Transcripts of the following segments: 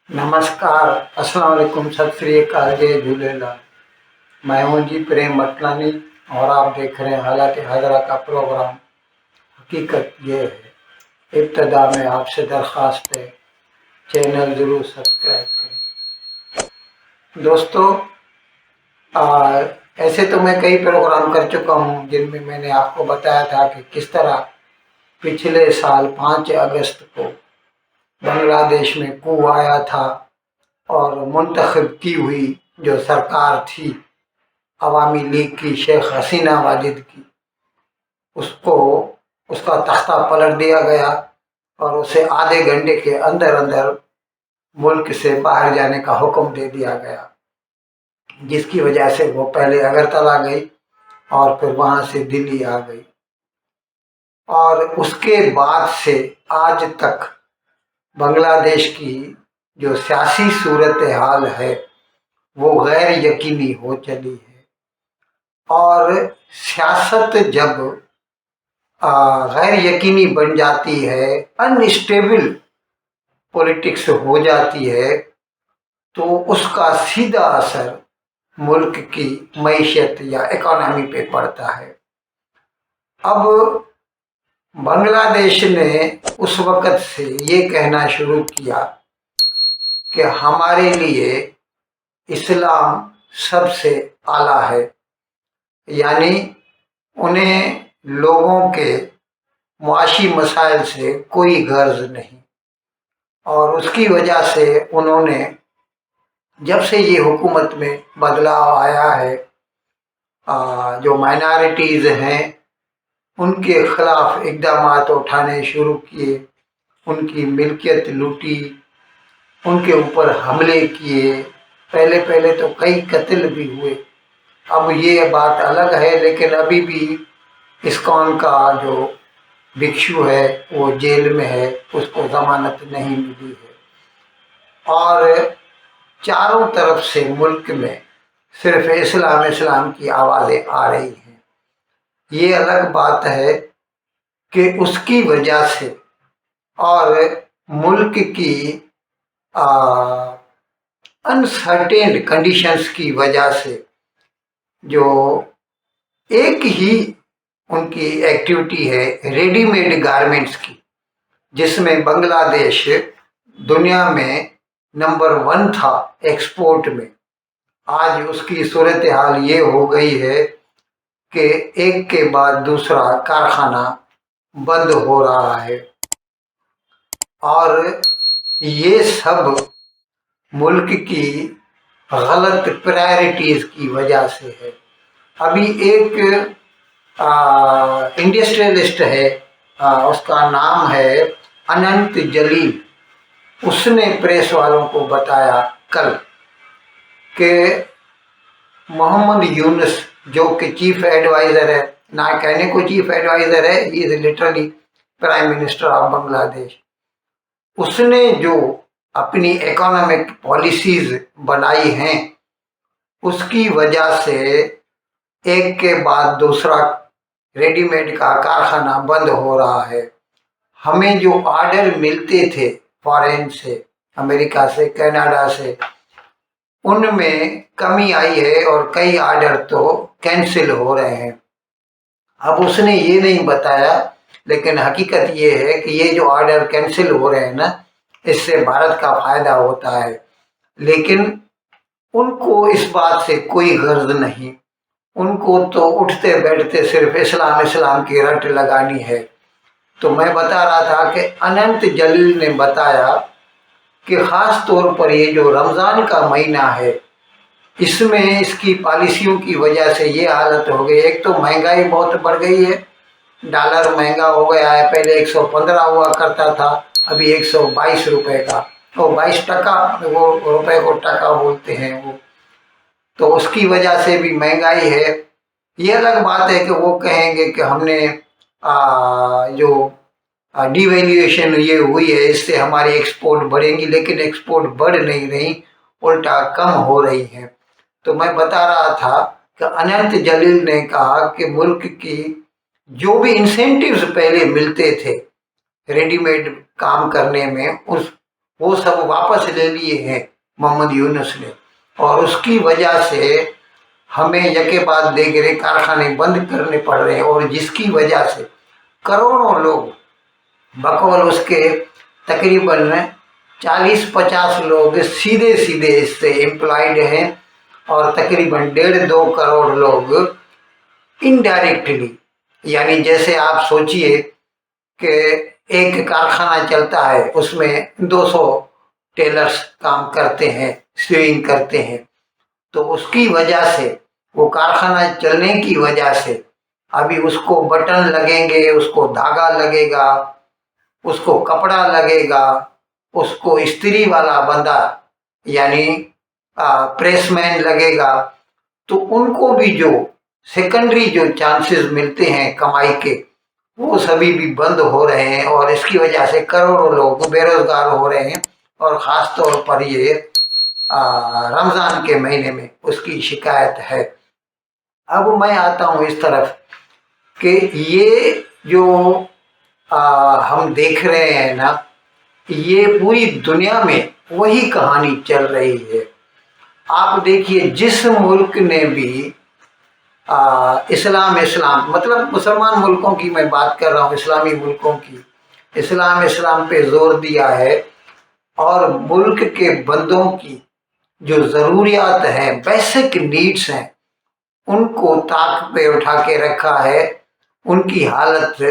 नमस्कार, अस्सलाम वालेकुम, सत श्री अकाल, जय झूलेलाल। मैं हूं जी प्रेम मटलानी और आप देख रहे हैं हालात हाजरा का प्रोग्राम। हकीकत ये है, इब्तदा में आपसे दरख्वास्त है, चैनल ज़रूर सब्सक्राइब करें। दोस्तों, ऐसे तो मैं कई प्रोग्राम कर चुका हूं जिनमें मैंने आपको बताया था कि किस तरह पिछले साल 5 अगस्त को बांग्लादेश में कू आया था और मुंतखब की हुई जो सरकार थी अवामी लीग की, शेख हसीना वाजिद की, उसको उसका तख्ता पलट दिया गया और उसे आधे घंटे के अंदर अंदर मुल्क से बाहर जाने का हुक्म दे दिया गया, जिसकी वजह से वो पहले अगरतला गई और फिर वहाँ से दिल्ली आ गई। और उसके बाद से आज तक बांग्लादेश की जो सियासी सूरत हाल है वो गैर यकीनी हो चली है। और सियासत जब गैर यकीनी बन जाती है, अनस्टेबल पॉलिटिक्स हो जाती है, तो उसका सीधा असर मुल्क की मईशत या इकोनॉमी पे पड़ता है। अब बांग्लादेश ने उस वक़्त से ये कहना शुरू किया कि हमारे लिए इस्लाम सबसे आला है, यानी उन्हें लोगों के मुआशी मसाइल से कोई गर्ज नहीं। और उसकी वजह से उन्होंने, जब से ये हुकूमत में बदलाव आया है, जो माइनॉरिटीज़ हैं उनके खिलाफ इक़दामात उठाने शुरू किए, उनकी मिल्कियत लूटी, उनके ऊपर हमले किए। पहले पहले तो कई कत्ल भी हुए। अब ये बात अलग है, लेकिन अभी भी इस्कॉन का जो भिक्षु है वो जेल में है, उसको जमानत नहीं मिली है। और चारों तरफ से मुल्क में सिर्फ इस्लाम इस्लाम की आवाज़ें आ रही हैं। ये अलग बात है कि उसकी वजह से और मुल्क की अनसर्टेन कंडीशंस की वजह से जो एक ही उनकी एक्टिविटी है रेडीमेड गारमेंट्स की, जिसमें बांग्लादेश दुनिया में नंबर 1 था एक्सपोर्ट में, आज उसकी सूरत हाल ये हो गई है कि एक के बाद दूसरा कारखाना बंद हो रहा है। और ये सब मुल्क की गलत प्रायोरिटीज़ की वजह से है। अभी एक इंडस्ट्रियलिस्ट है, उसका नाम है अनंत जलील। उसने प्रेस वालों को बताया कल कि मोहम्मद यूनुस, जो कि चीफ एडवाइज़र है, ना कहने को चीफ एडवाइज़र है, he is literally prime minister of Bangladesh, उसने जो अपनी इकोनॉमिक पॉलिसीज़ बनाई हैं उसकी वजह से एक के बाद दूसरा रेडीमेड का कारखाना बंद हो रहा है। हमें जो ऑर्डर मिलते थे फॉरेन से, अमेरिका से, कनाडा से, उनमें कमी आई है और कई ऑर्डर तो कैंसिल हो रहे हैं। अब उसने ये नहीं बताया, लेकिन हकीकत ये है कि ये जो ऑर्डर कैंसिल हो रहे हैं ना, इससे भारत का फ़ायदा होता है, लेकिन उनको इस बात से कोई गर्ज नहीं। उनको तो उठते बैठते सिर्फ इस्लाम इस्लाम की रट लगानी है। तो मैं बता रहा था कि अनंत जलील ने बताया कि ख़ास तौर पर ये जो रमज़ान का महीना है, इसमें इसकी पॉलिसियों की वजह से ये हालत हो गई। एक तो महंगाई बहुत बढ़ गई है, डॉलर महंगा हो गया है, पहले 115 हुआ करता था, अभी 122 रुपये का, तो 22 टका, वो रुपए को टका बोलते हैं वो, तो उसकी वजह से भी महंगाई है। ये अलग बात है कि वो कहेंगे कि हमने जो डिवैल्यूएशन ये हुई है इससे हमारी एक्सपोर्ट बढ़ेंगी, लेकिन एक्सपोर्ट बढ़ नहीं रही, उल्टा कम हो रही है। तो मैं बता रहा था कि अनंत जलील ने कहा कि मुल्क की जो भी इंसेंटिव्स पहले मिलते थे रेडीमेड काम करने में, وہ سب واپس لے لیے ہیں محمد یونس نے، اور اس کی وجہ سے ہمیں یکے بعد دیگرے کارخانے بند کرنے پڑ رہے ہیں، اور جس کی وجہ سے کروڑوں لوگ بقول اس کے تقریباً 40-50 لوگ سیدھے اس سے امپلائڈ ہیں، اور تقریباً 1.5-2 کروڑ لوگ انڈائریکٹلی، یعنی جیسے آپ سوچئے کہ ایک کارخانہ چلتا ہے، اس میں 200 ٹیلرز کام کرتے ہیں، سیونگ کرتے ہیں، تو اس کی وجہ سے، وہ کارخانہ چلنے کی وجہ سے ابھی اس کو بٹن لگیں گے، اس کو دھاگا لگے گا، اس کو کپڑا لگے گا، اس کو استری والا بندہ یعنی پریس مین لگے گا، تو ان کو بھی جو سیکنڈری جو چانسز ملتے ہیں کمائی کے، وہ سبھی بھی بند ہو رہے ہیں، اور اس کی وجہ سے کروڑوں لوگ بے روزگار ہو رہے ہیں، اور خاص طور پر یہ رمضان کے مہینے میں اس کی شکایت ہے۔ اب میں آتا ہوں اس طرف کہ یہ جو ہم دیکھ رہے ہیں نا، یہ پوری دنیا میں وہی کہانی چل رہی ہے۔ آپ دیکھیے، جس ملک نے بھی اسلام مطلب مسلمان ملکوں کی میں بات کر رہا ہوں، اسلامی ملکوں کی، اسلام پہ زور دیا ہے، اور ملک کے بندوں کی جو ضروریات ہیں، بیسک نیڈس ہیں، ان کو طاق پہ اٹھا کے رکھا ہے، ان کی حالت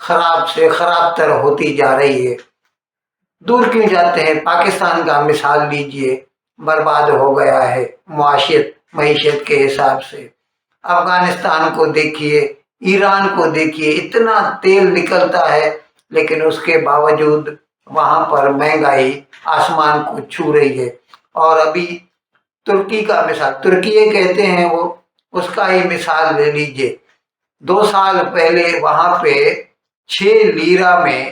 خراب سے خراب تر ہوتی جا رہی ہے۔ دور کیوں جاتے ہیں، پاکستان کا مثال لیجئے، برباد ہو گیا ہے معیشت کے حساب سے۔ افغانستان کو دیکھیے، ایران کو دیکھیے، اتنا تیل نکلتا ہے، لیکن اس کے باوجود وہاں پر مہنگائی آسمان کو چھو رہی ہے۔ اور ابھی ترکی کا مثال، ترکیے کہتے ہیں وہ، اس کا ہی مثال لے لیجئے۔ 2 سال پہلے وہاں پہ 6 لیرہ میں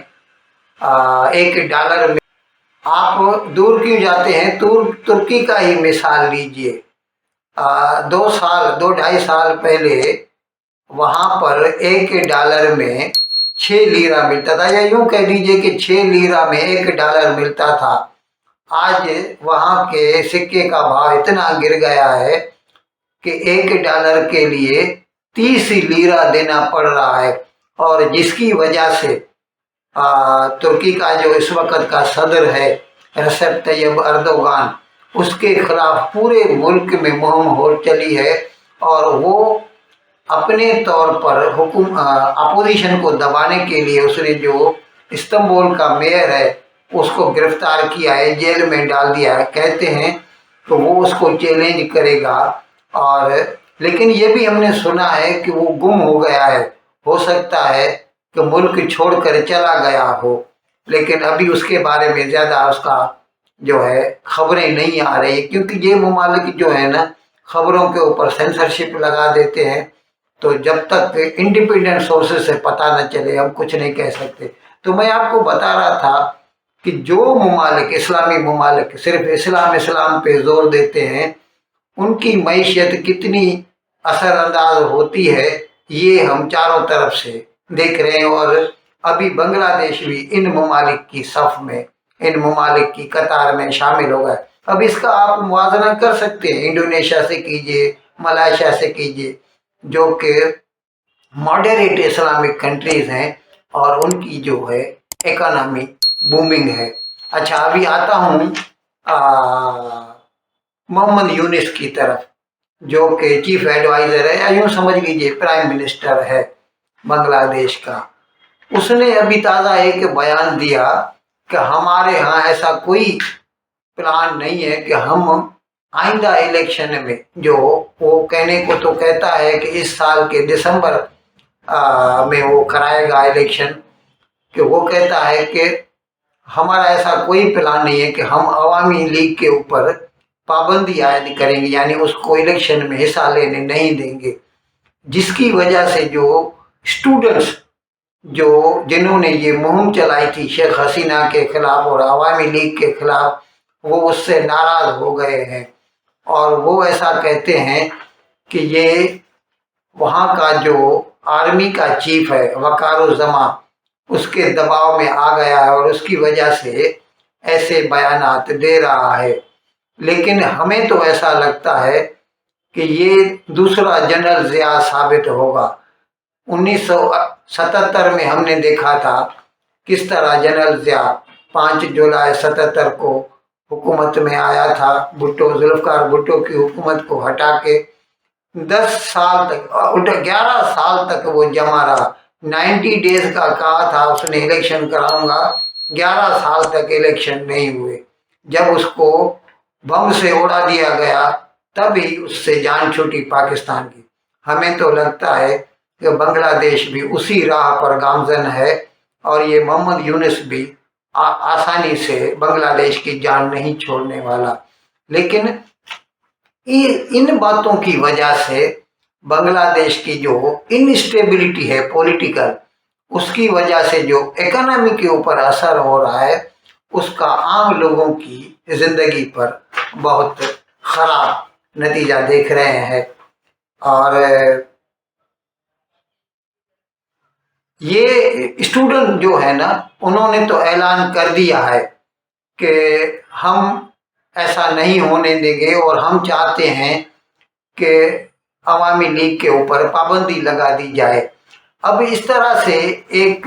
$1 میں، آپ دور کیوں جاتے ہیں، ترکی کا ہی مثال لیجئے۔ 2-2.5 سال پہلے وہاں پر $1 میں 6 لیرہ ملتا تھا، یا یوں کہہ دیجئے کہ 6 لیرہ میں $1 ملتا تھا۔ آج وہاں کے سکے کا بھاؤ اتنا گر گیا ہے کہ $1 کے لیے 30 لیرہ دینا پڑ رہا ہے، اور جس کی وجہ سے ترکی کا جو اس وقت کا صدر ہے رسیپ طیب اردوغان، اس کے خلاف پورے ملک میں مہم ہو چلی ہے، اور وہ اپنے طور پر اپوزیشن کو دبانے کے لیے اس نے جو استنبول کا میئر ہے اس کو گرفتار کیا ہے، جیل میں ڈال دیا ہے، کہتے ہیں کہ وہ اس کو چیلنج کرے گا، اور لیکن یہ بھی ہم نے سنا ہے کہ وہ گم ہو گیا ہے، ہو سکتا ہے کہ ملک چھوڑ کر چلا گیا ہو، لیکن ابھی اس کے بارے میں زیادہ اس کا جو ہے خبریں نہیں آ رہی، کیونکہ یہ ممالک جو ہے نا خبروں کے اوپر سینسرشپ لگا دیتے ہیں، تو جب تک انڈیپینڈنٹ سورسز سے پتہ نہ چلے ہم کچھ نہیں کہہ سکتے۔ تو میں آپ کو بتا رہا تھا کہ جو ممالک، اسلامی ممالک صرف اسلام پہ زور دیتے ہیں، ان کی معیشت کتنی اثر انداز ہوتی ہے یہ ہم چاروں طرف سے دیکھ رہے ہیں، اور ابھی بنگلہ دیش بھی ان ممالک کی صف میں، ان ممالک کی قطار میں شامل ہو گئے۔ اب اس کا آپ موازنہ کر سکتے ہیں، انڈونیشیا سے کیجئے، ملائیشیا سے کیجئے، جو کہ ماڈریٹ اسلامک کنٹریز ہیں، اور ان کی جو ہے اکانومی بومنگ ہے۔ اچھا، ابھی آتا ہوں محمد یونس کی طرف، جو کہ چیف ایڈوائزر ہے، یا یوں سمجھ لیجیے پرائم منسٹر ہے بنگلہ دیش کا۔ اس نے ابھی تازہ ایک بیان دیا کہ ہمارے ہاں ایسا کوئی پلان نہیں ہے کہ ہم آئندہ الیکشن میں، جو وہ کہنے کو تو کہتا ہے کہ اس سال کے دسمبر میں وہ کرائے گا الیکشن، کہ وہ کہتا ہے کہ ہمارا ایسا کوئی پلان نہیں ہے کہ ہم عوامی لیگ کے اوپر پابندی عائد کریں گے، یعنی اس کو الیکشن میں حصہ لینے نہیں دیں گے، جس کی وجہ سے جو اسٹوڈنٹس جنہوں نے یہ مہم چلائی تھی شیخ حسینہ کے خلاف اور عوامی لیگ کے خلاف، وہ اس سے ناراض ہو گئے ہیں، اور وہ ایسا کہتے ہیں کہ یہ وہاں کا جو آرمی کا چیف ہے وقار الزماں، اس کے دباؤ میں آ گیا ہے، اور اس کی وجہ سے ऐसे बयानात दे रहा है, लेकिन हमें तो ऐसा लगता है कि ये दूसरा जनरल ज़िया साबित होगा। 1977 में हमने देखा था किस तरह जनरल ज़िया 5 जुलाई 77 को हुकूमत में आया था। भुट्टो, जुल्फ़िकार भुट्टो की हुकूमत को हटा के 10 साल तक, 11 साल तक वो जमा रहा। 90 डेज का कहा था उसने इलेक्शन कराऊंगा, 11 साल तक इलेक्शन नहीं हुए। जब उसको बम से उड़ा दिया गया तभी उससे जान छूटी पाकिस्तान की। हमें तो लगता है कि बांग्लादेश भी उसी राह पर गामजन है और ये मोहम्मद यूनुस भी आसानी से बांग्लादेश की जान नहीं छोड़ने वाला। लेकिन इन बातों की वजह से बांग्लादेश की जो इनस्टेबिलिटी है पॉलिटिकल, उसकी वजह से जो इकोनॉमी के ऊपर असर हो रहा है, उसका आम लोगों की जिंदगी पर बहुत खराब नतीजा देख रहे हैं। और ये स्टूडेंट जो है ना, उन्होंने तो ऐलान कर दिया है कि हम ऐसा नहीं होने देंगे और हम चाहते हैं कि अवामी लीग के ऊपर पाबंदी लगा दी जाए। अब इस तरह से एक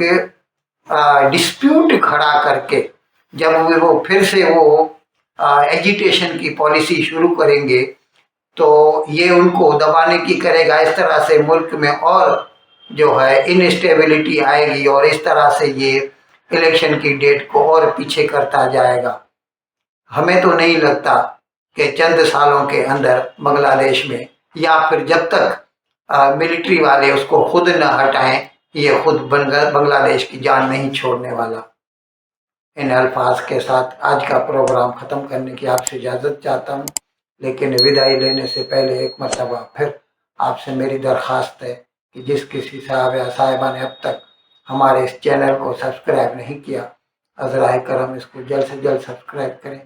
डिस्प्यूट खड़ा करके जब वो फिर से वो एजिटेशन की पॉलिसी शुरू करेंगे तो ये उनको दबाने की करेगा। इस तरह से मुल्क में और जो है इनस्टेबिलिटी आएगी और इस तरह से ये इलेक्शन की डेट को और पीछे करता जाएगा। हमें तो नहीं लगता कि चंद सालों के अंदर बांग्लादेश में, या फिर जब तक मिलिट्री वाले उसको खुद न हटाएं, ये खुद बांग्लादेश की जान नहीं छोड़ने वाला। इन अल्फाज के साथ आज का प्रोग्राम ख़त्म करने की आपसे इजाज़त चाहता हूँ, लेकिन विदाई लेने से पहले एक मरतबा फिर आपसे मेरी दरख्वास्त है कि जिस किसी साहब या साहिबा ने अब तक हमारे इस चैनल को सब्सक्राइब नहीं किया, अज़राए करम इसको जल्द से जल्द सब्सक्राइब करें,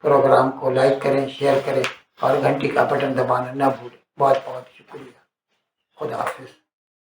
प्रोग्राम को लाइक करें, शेयर करें और घंटी का बटन दबाना न भूलें। बहुत बहुत शुक्रिया। खुदा हाफिज़।